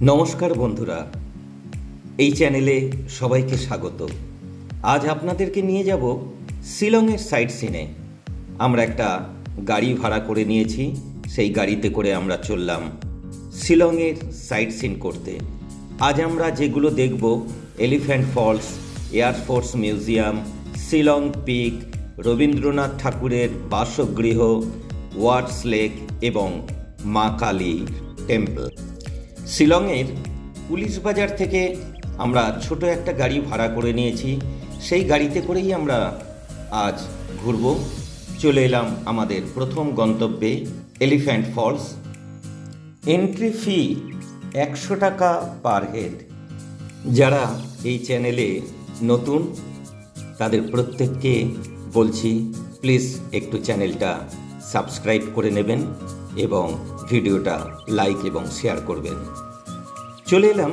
নমস্কার বন্ধুরা, এই চ্যানেলে সবাইকে স্বাগত। আজ আপনাদেরকে নিয়ে যাব শিলংয়ের সাইট সিনে। আমরা একটা গাড়ি ভাড়া করে নিয়েছি, সেই গাড়িতে করে আমরা চললাম শিলংয়ের সাইট সিন করতে। আজ আমরা যেগুলো দেখব: elephant falls, air force museum, Shillong peak, Rabindranath ঠাকুরের বাসগৃহ, ওয়াটস লেক এবং মা কালীর টেম্পল। শিলংয়ের পুলিশ বাজার থেকে আমরা ছোট একটা গাড়ি ভাড়া করে নিয়েছি, সেই গাড়িতে করেই আমরা আজ ঘুরব। চলে এলাম আমাদের প্রথম গন্তব্যে, এলিফ্যান্ট ফলস। এন্ট্রি ফি 100 টাকা পার হেড। যারা এই চ্যানেলে নতুন তাদের প্রত্যেককে বলছি, প্লিজ একটু চ্যানেলটা সাবস্ক্রাইব করে নেবেন এবং ভিডিওটা লাইক এবং শেয়ার করবেন। চলে এলাম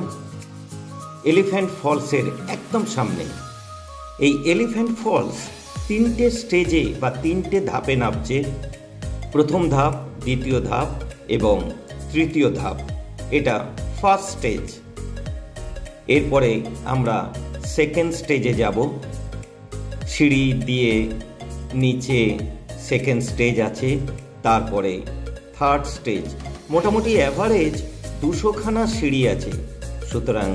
এলিফ্যান্ট ফলসের একদম সামনে। এই এলিফ্যান্ট ফলস 3টে স্টেজে বা 3টে ধাপে নামছে। প্রথম ধাপ, দ্বিতীয় ধাপ এবং তৃতীয় ধাপ। এটা ফার্স্ট স্টেজ। এরপরে আমরা সেকেন্ড স্টেজে যাব। সিঁড়ি দিয়ে নিচে সেকেন্ড স্টেজ আছে, তারপরে থার্ড স্টেজ। মোটামুটি অ্যাভারেজ 200খানা সিঁড়ি আছে। সুতরাং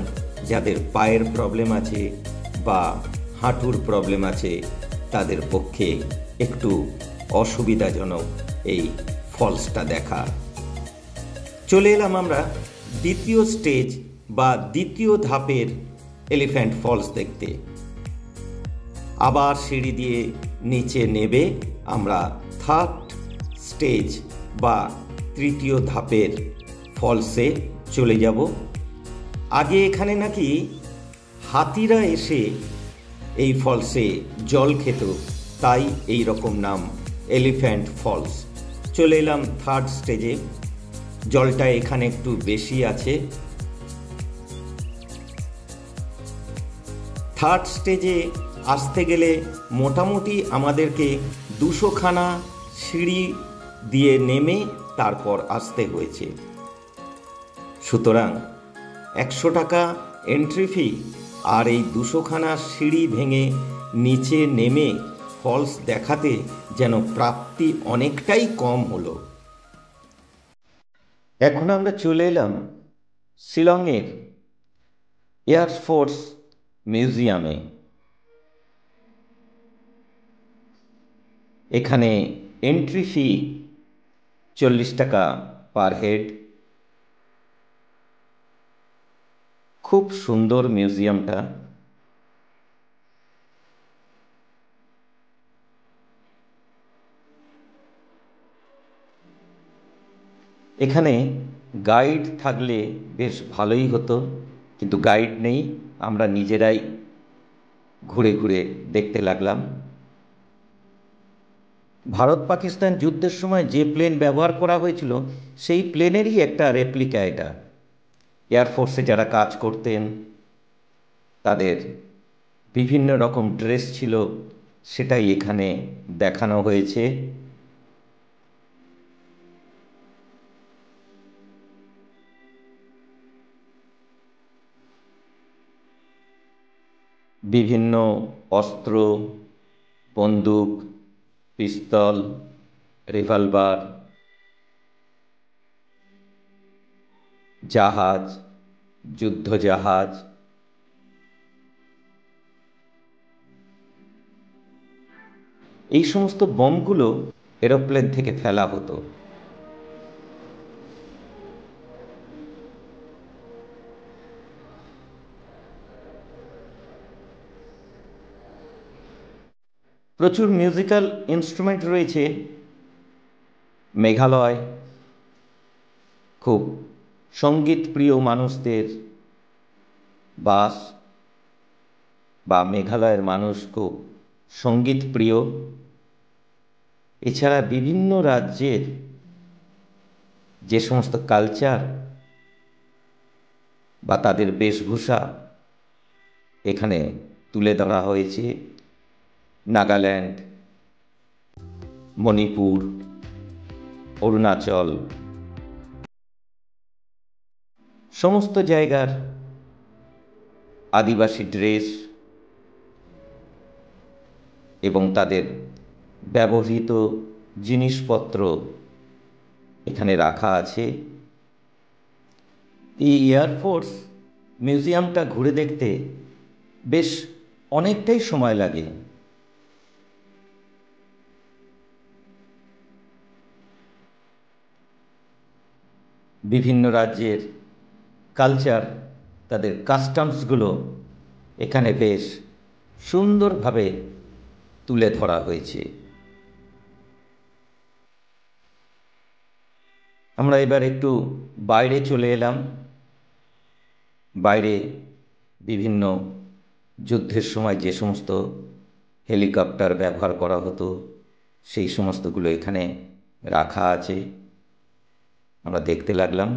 যাদের পায়ের প্রবলেম আছে বা হাঁটুর প্রবলেম আছে তাদের পক্ষে একটু অসুবিধাজনক এই ফলসটা দেখা। চলে এলাম আমরা দ্বিতীয় স্টেজ বা দ্বিতীয় ধাপের এলিফ্যান্ট ফলস দেখতে। আবার সিঁড়ি দিয়ে নিচে নেবে আমরা থার্ড স্টেজ বা তৃতীয় ধাপের ফলসে চলে যাব। আগে এখানে নাকি হাতিরা এসে এই ফলসে জল খেত, তাই এই রকম নাম এলিফ্যান্ট ফলস। চলে এলাম থার্ড স্টেজে। জলটা এখানে একটু বেশি আছে। থার্ড স্টেজে আসতে গেলে মোটামুটি আমাদেরকে 200খানা সিঁড়ি দিয়ে নেমে তারপর আসতে হয়েছে। সুতরাং 100 টাকা এন্ট্রি ফি, আর এই 200খানা সিঁড়ি ভেঙে নিচে নেমে ফলস দেখাতে যেন প্রাপ্তি অনেকটাই কম হলো। এখন আমরা চলে এলাম শিলংয়ের এয়ারফোর্স মিউজিয়ামে। এখানে এন্ট্রি ফি 40 টাকা পার হেড। খুব সুন্দর মিউজিয়ামটা। এখানে গাইড থাকলে বেশ ভালোই হতো, কিন্তু গাইড নেই। আমরা নিজেরাই ঘুরে ঘুরে দেখতে লাগলাম। ভারত পাকিস্তান যুদ্ধের সময় যে প্লেন ব্যবহার করা হয়েছিল সেই প্লেনেরই একটা রেপ্লিকা এটা। এয়ারফোর্সে যারা কাজ করতেন তাদের বিভিন্ন রকম ড্রেস ছিল, সেটাই এখানে দেখানো হয়েছে। বিভিন্ন অস্ত্র, বন্দুক, পিস্তল, রিভলভার, জাহাজ, যুদ্ধজাহাজ, এই সমস্ত বোমগুলো এরোপ্লেন থেকে ফেলা হতো। প্রচুর মিউজিক্যাল ইনস্ট্রুমেন্ট রয়েছে। মেঘালয় খুব সঙ্গীত প্রিয় মানুষদের বাস, বা মেঘালয়ের মানুষ খুব সঙ্গীত প্রিয়। এছাড়া বিভিন্ন রাজ্যের যে সমস্ত কালচার বা তাদের বেশভূষা এখানে তুলে ধরা হয়েছে। নাগাল্যান্ড, মণিপুর, অরুণাচল, সমস্ত জায়গার আদিবাসী ড্রেস এবং তাদের ব্যবহৃত জিনিসপত্র এখানে রাখা আছে। এই এয়ারফোর্স মিউজিয়ামটা ঘুরে দেখতে বেশ অনেকটাই সময় লাগে। বিভিন্ন রাজ্যের কালচার, তাদের কাস্টমসগুলো এখানে বেশ সুন্দরভাবে তুলে ধরা হয়েছে। আমরা এবার একটু বাইরে চলে এলাম। বাইরে বিভিন্ন যুদ্ধের সময় যে সমস্ত হেলিকপ্টার ব্যবহার করা হতো সেই সমস্তগুলো এখানে রাখা আছে, আমরা দেখতে লাগলাম।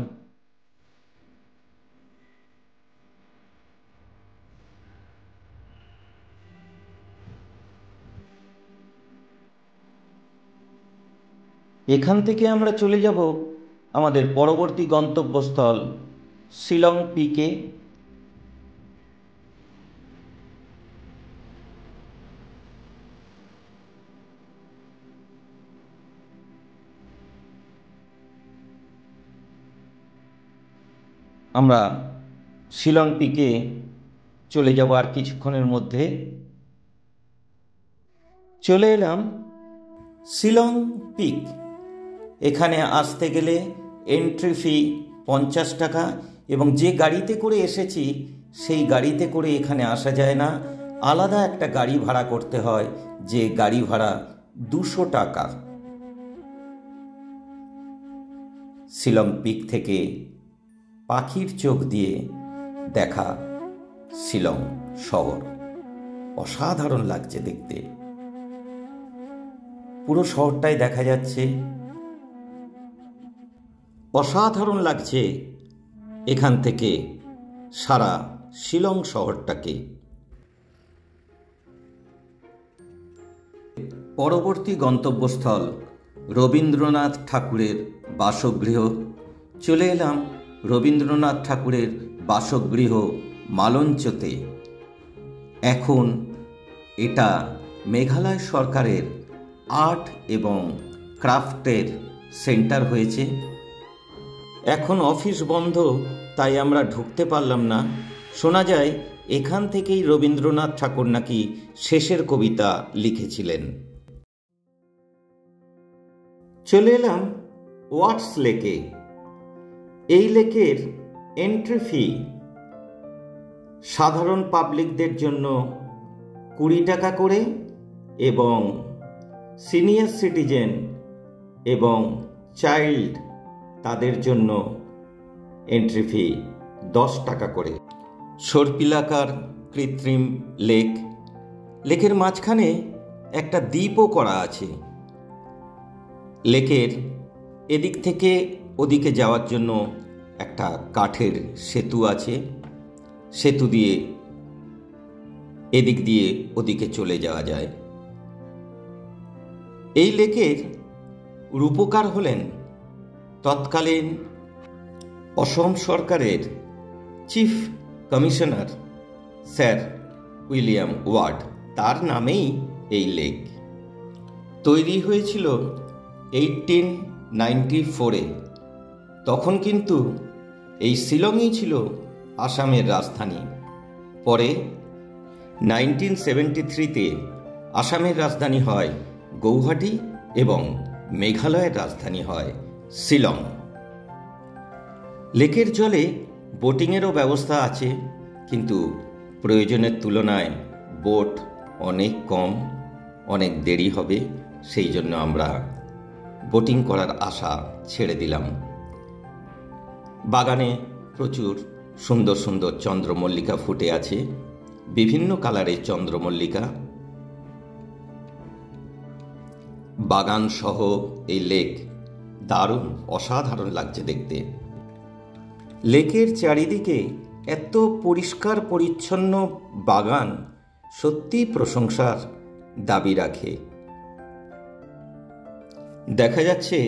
এখান থেকে আমরা চলে যাব আমাদের পরবর্তী গন্তব্যস্থল শিলং পিকে। আমরা শিলং পিকে চলে যাব আর কিছুক্ষণের মধ্যে। চলে এলাম শিলং পিক। এখানে আসতে গেলে এন্ট্রি ফি 50 টাকা, এবং যে গাড়িতে করে এসেছি সেই গাড়িতে করে এখানে আসা যায় না, আলাদা একটা গাড়ি ভাড়া করতে হয়, যে গাড়ি ভাড়া 200 টাকা। শিলং পিক থেকে পাখির চোখ দিয়ে দেখা শিলং শহর অসাধারণ লাগছে দেখতে। পুরো শহরটাই দেখা যাচ্ছে, অসাধারণ লাগছে এখান থেকে সারা শিলং শহরটাকে। পরবর্তী গন্তব্যস্থল রবীন্দ্রনাথ ঠাকুরের বাসগৃহ। চলে এলাম রবীন্দ্রনাথ ঠাকুরের বাসগৃহ মালঞ্চতে। এখন এটা মেঘালয় সরকারের আর্ট এবং ক্রাফটের সেন্টার হয়েছে। এখন অফিস বন্ধ, তাই আমরা ঢুকতে পারলাম না। শোনা যায় এখান থেকেই রবীন্দ্রনাথ ঠাকুর নাকি শেষের কবিতা লিখেছিলেন। চলে এলাম ওয়াটস লেকে। এই লেকের এন্ট্রি ফি সাধারণ পাবলিকদের জন্য 20 টাকা করে, এবং সিনিয়র সিটিজেন এবং চাইল্ড তাদের জন্য এন্ট্রি ফি 10 টাকা করে। সর্পিলাকার কৃত্রিম লেক। লেকের মাঝখানে একটা দ্বীপও করা আছে। লেকের এদিক থেকে ওদিকে যাওয়ার জন্য একটা কাঠের সেতু আছে। সেতু দিয়ে এদিক দিয়ে ওদিকে চলে যাওয়া যায়। এই লেকের রূপকার হলেন তৎকালীন অসম সরকারের chief commissioner sir William word. তার নামেই এই লেক। তৈরি হয়েছিল 1894-এ। তখন কিন্তু এই শিলংই ছিল আসামের রাজধানী। পরে 1973-তে আসামের রাজধানী হয় গৌহাটি এবং মেঘালয়ের রাজধানী হয় শিলং। লেকের জলে বোটিংয়েরও ব্যবস্থা আছে, কিন্তু প্রয়োজনের তুলনায় বোট অনেক কম, অনেক দেরি হবে, সেই জন্য আমরা বোটিং করার আশা ছেড়ে দিলাম। বাগানে প্রচুর সুন্দর সুন্দর চন্দ্রমল্লিকা ফুটে আছে, বিভিন্ন কালারের চন্দ্রমল্লিকা। বাগান সহ এই লেক দারুণ, অসাধারণ লাগছে দেখতে। লেকের চারিদিকে এত পরিষ্কার পরিচ্ছন্ন বাগান সত্যি প্রশংসার দাবি রাখে। দেখা যাচ্ছে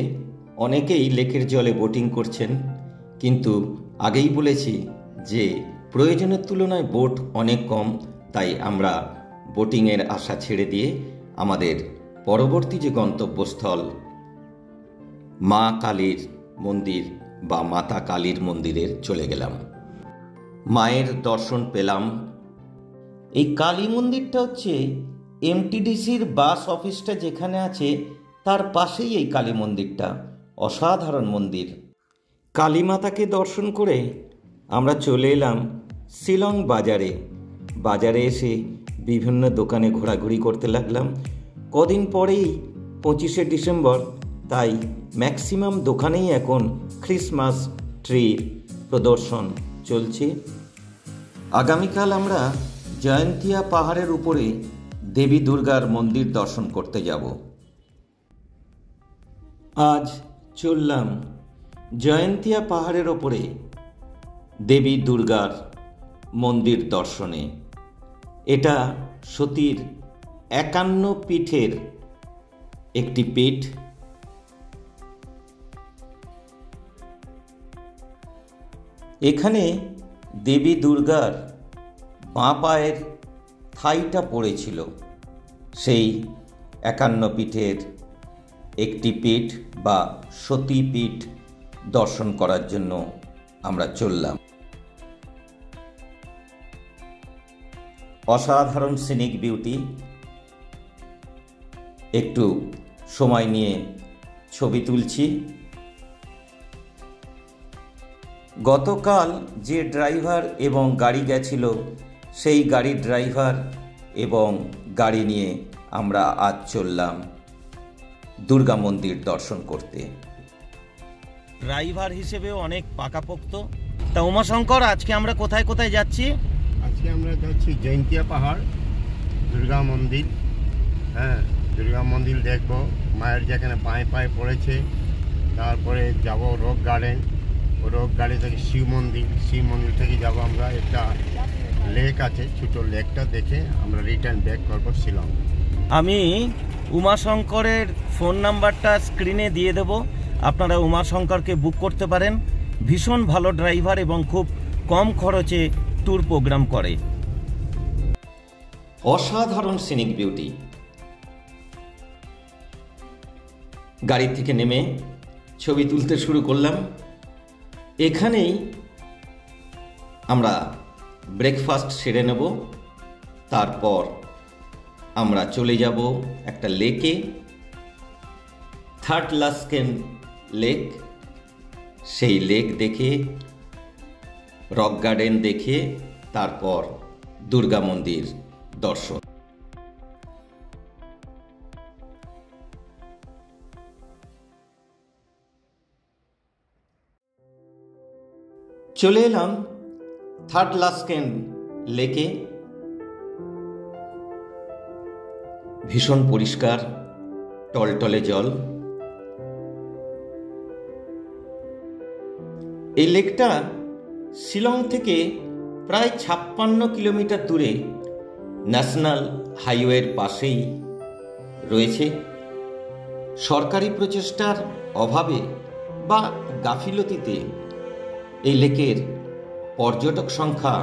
অনেকেই লেকের জলে বোটিং করছেন, কিন্তু আগেই বলেছি যে প্রয়োজনের তুলনায় বোট অনেক কম, তাই আমরা বোটিংয়ের আশা ছেড়ে দিয়ে আমাদের পরবর্তী যে গন্তব্যস্থল মা কালীর মন্দির বা মাতা কালীর মন্দিরের চলে গেলাম। মায়ের দর্শন পেলাম। এই কালী মন্দিরটা হচ্ছে এমটিডিসির বাস অফিসটা যেখানে আছে তার পাশেই এই কালী মন্দিরটা। অসাধারণ মন্দির। কালী মাতাকে দর্শন করে আমরা চলে এলাম শিলং বাজারে। বাজারে এসে বিভিন্ন দোকানে ঘোরাঘুরি করতে লাগলাম। কদিন পরেই 25শে ডিসেম্বর, তাই ম্যাক্সিমাম দোকানেই এখন ক্রিসমাস ট্রি প্রদর্শন চলছে। আগামীকাল আমরা জয়ন্তিয়া পাহাড়ের উপরে দেবী দুর্গার মন্দির দর্শন করতে যাব। আজ চললাম জয়ন্তিয়া পাহাড়ের ওপরে দেবী দুর্গার মন্দির দর্শনে। এটা সতীর 51 পীঠের একটি পীঠ। এখানে দেবী দুর্গার বাঁ পায়ের থাইটা পড়েছিল। সেই 51 পীঠের একটি পীঠ বা সতী পীঠ দর্শন করার জন্য আমরা চললাম। অসাধারণ সিনিক বিউটি। একটু সময় নিয়ে ছবি তুলছি। গতকাল যে ড্রাইভার এবং গাড়ি গেছিল, সেই গাড়ির ড্রাইভার এবং গাড়ি নিয়ে আমরা আজ চললাম দুর্গা মন্দির দর্শন করতে। ড্রাইভার হিসেবেও অনেক পাকাপোক্ত। তা উমাশঙ্কর, আজকে আমরা কোথায় কোথায় যাচ্ছি? আজকে আমরা যাচ্ছি জয়ন্তিয়া পাহাড়, দুর্গা মন্দির। হ্যাঁ, দুর্গা মন্দির দেখব, মায়ের যেখানে পায়ে পায়ে পড়েছে। তারপরে যাব রক গার্ডেন, রক গার্ডেন থেকে শিব মন্দির থেকে যাব আমরা একটা লেক আছে, ছোট লেকটা দেখে আমরা রিটার্ন ব্যাক করবো শিলং। আমি উমাশঙ্করের ফোন নাম্বারটা স্ক্রিনে দিয়ে দেব, আপনারা উমাশঙ্করকে বুক করতে পারেন। ভীষণ ভালো ড্রাইভার এবং খুব কম খরচে ট্যুর প্রোগ্রাম করে। অসাধারণ সিনিক বিউটি। গাড়ি থেকে নেমে ছবি তুলতে শুরু করলাম। এখানেই আমরা ব্রেকফাস্ট সেরে নেব। তারপর আমরা চলে যাব একটা লেকে, থার্ড লাস্কেন লেক। সেই লেক দেখে, রক গার্ডেন দেখে, তারপর দুর্গা মন্দির দর্শন। চলে এলাম থার্ড লাস্কেন লেকে। ভীষণ পরিষ্কার টলটলে জল। এই লেকটা শিলং থেকে প্রায় 56 কিলোমিটার দূরে ন্যাশনাল হাইওয়ের পাশেই রয়েছে। সরকারি প্রচেষ্টার অভাবে বা গাফিলতিতে এই লেকের পর্যটক সংখ্যা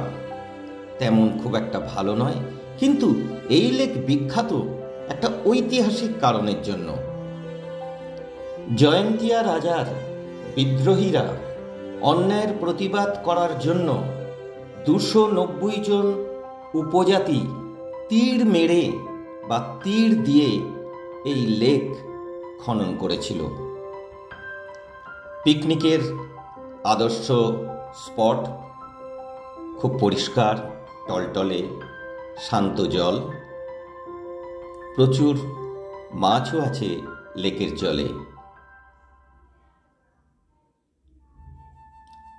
তেমন খুব একটা ভালো নয়, কিন্তু এই লেক বিখ্যাত একটা ঐতিহাসিক কারণের জন্য। জয়ন্তিয়া রাজার বিদ্রোহীরা অন্যায়ের প্রতিবাদ করার জন্য 290 জন উপজাতি তীর মেরে বা তীর দিয়ে এই লেক খনন করেছিল। পিকনিকের আদর্শ স্পট, খুব পরিষ্কার টলটলে শান্ত জল, প্রচুর মাছও আছে লেকের জলে।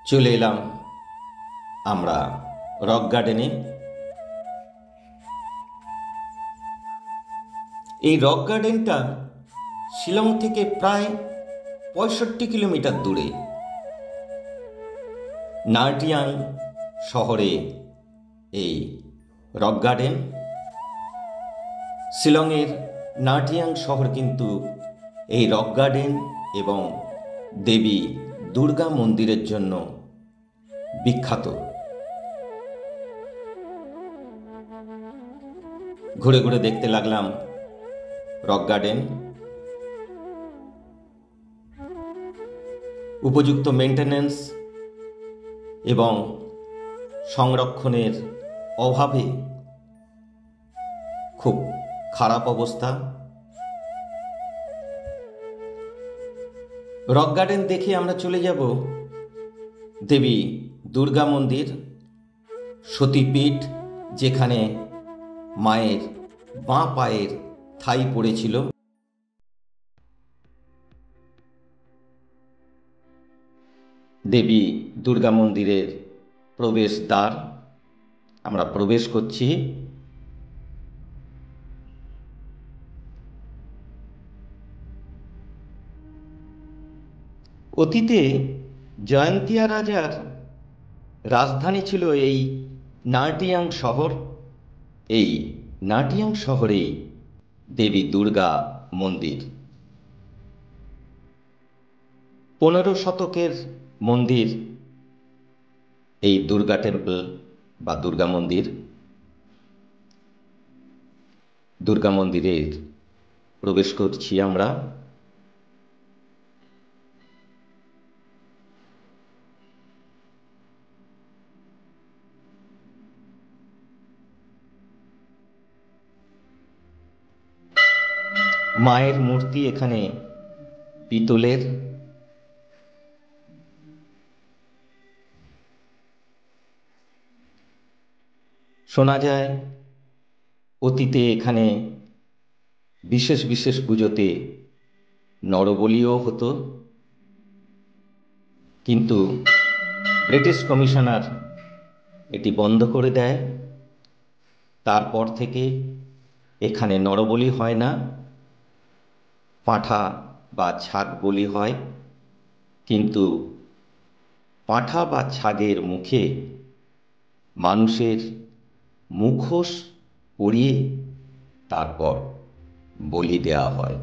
চলে এলাম আমরা রক গার্ডেনে। এই রক গার্ডেনটা শিলং থেকে প্রায় 65 কিলোমিটার দূরে। নার্টিয়াং শহরে এই রক গার্ডেন। শিলংয়ের নার্টিয়াং শহর কিন্তু এই রক গার্ডেন এবং দেবী দুর্গা মন্দিরের জন্য বিখ্যাত। ঘুরে ঘুরে দেখতে লাগলাম রক গার্ডেন। উপযুক্ত মেইনটেনেন্স এবং সংরক্ষণের অভাবে খুব খারাপ অবস্থা। রক গার্ডেন দেখে আমরা চলে যাব দেবী দুর্গা মন্দির, সতীপীঠ, যেখানে মায়ের বাঁ পায়ের থাই পড়েছিল। দেবী দুর্গা মন্দিরের প্রবেশদ্বার, আমরা প্রবেশ করছি। অতীতে জয়ন্তিয়া রাজার রাজধানী ছিল এই নাটিয়াং শহর। এই নাটিয়াং শহরেই দেবী দুর্গা মন্দির। 15 শতকের মন্দির এই দুর্গা টেম্পল বা দুর্গা মন্দির। দুর্গা মন্দিরে প্রবেশ করছি আমরা। মায়ের মূর্তি এখানে পিতলের। শোনা যায় অতীতে এখানে বিশেষ বিশেষ পুজোতে নরবলিও হতো, কিন্তু ব্রিটিশ কমিশনার এটি বন্ধ করে দেয়। তারপর থেকে এখানে নরবলি হয় না, পাঁঠা বা ছাগ বলি হয়। কিন্তু পাঁঠা বা ছাগের মুখে মানুষের মুখোশ পরিয়ে তারপর বলি দেওয়া হয়।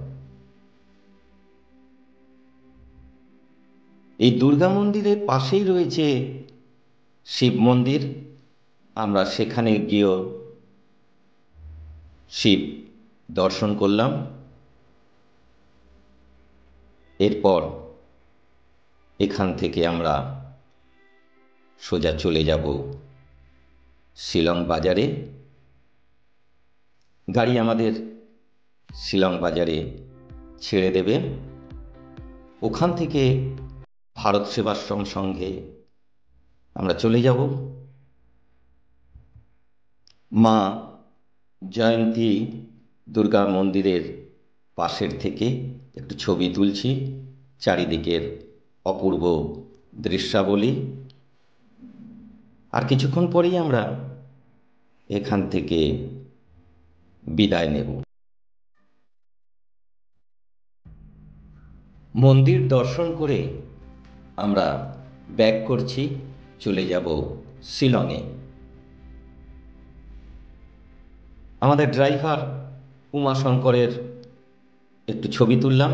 এই দুর্গা মন্দিরের পাশেই রয়েছে শিব মন্দির। আমরা সেখানে গিয়েও শিব দর্শন করলাম। এরপর এখান থেকে আমরা সোজা চলে যাব শিলং বাজারে। গাড়ি আমাদের শিলং বাজারে ছেড়ে দেবে। ওখান থেকে ভারত সেবাশ্রম সংঘে আমরা চলে যাব। মা জয়ন্তী দুর্গা মন্দিরের পাশের থেকে একটু ছবি তুলছি, চারিদিকের অপূর্ব দৃশ্যাবলী। আর কিছুক্ষণ পরেই আমরা এখান থেকে বিদায় নেব। মন্দির দর্শন করে আমরা ব্যাক করছি, চলে যাব শিলংয়ে। আমাদের ড্রাইভার উমাশঙ্করের একটু ছবি তুললাম,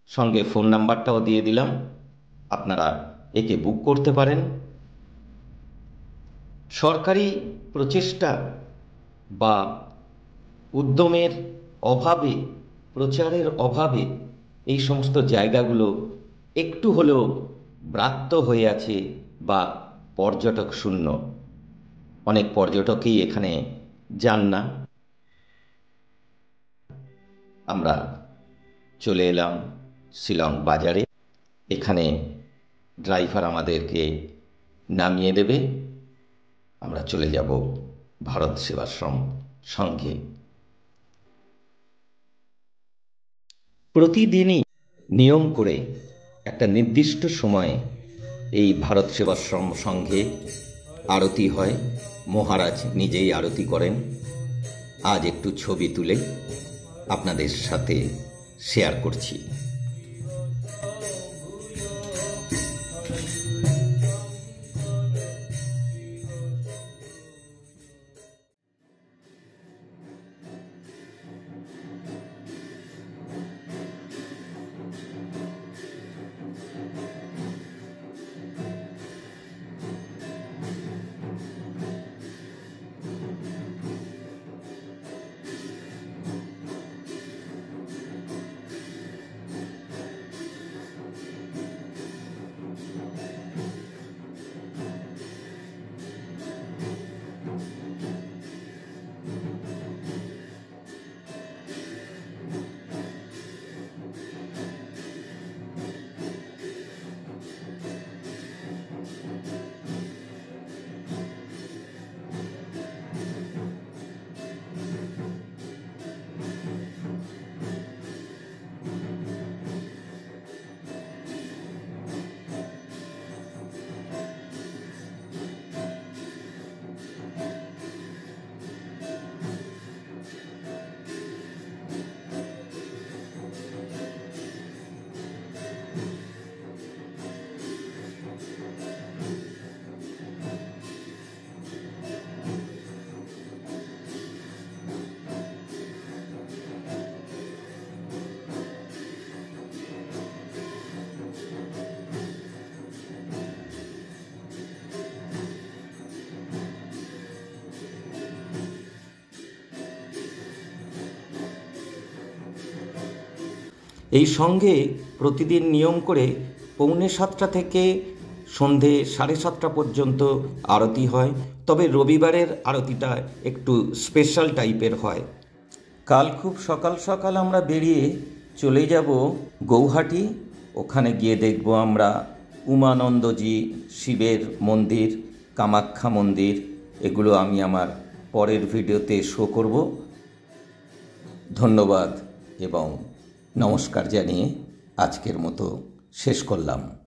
সঙ্গে ফোন নাম্বারটাও দিয়ে দিলাম, আপনারা একে বুক করতে পারেন। সরকারি প্রচেষ্টা বা উদ্যমের অভাবে, প্রচারের অভাবে এই সমস্ত জায়গাগুলো একটু হলেও ব্রাত্য হয়ে আছে বা পর্যটক শূন্য। অনেক পর্যটকই এখানে যান না। আমরা চলে এলাম শিলং বাজারে। এখানে ড্রাইভার আমাদেরকে নামিয়ে দেবে। আমরা চলে যাব ভারত সেবাশ্রম সংঘে। প্রতিদিনই নিয়ম করে একটা নির্দিষ্ট সময়ে এই ভারত সেবাশ্রম সংঘে আরতি হয়। মহারাজ নিজেই আরতি করেন। আজ একটু ছবি তুলে আপনাদের সাথে শেয়ার করছি। এই সঙ্গে প্রতিদিন নিয়ম করে 6:45 থেকে সন্ধে 7:30 পর্যন্ত আরতি হয়, তবে রবিবারের আরতিটা একটু স্পেশাল টাইপের হয়। কাল খুব সকাল সকাল আমরা বেরিয়ে চলে যাব গৌহাটি। ওখানে গিয়ে দেখব আমরা উমানন্দজি শিবের মন্দির, কামাখ্যা মন্দির, এগুলো আমি আমার পরের ভিডিওতে শো করব। ধন্যবাদ এবং নমস্কার জানিয়ে আজকের মতো শেষ করলাম।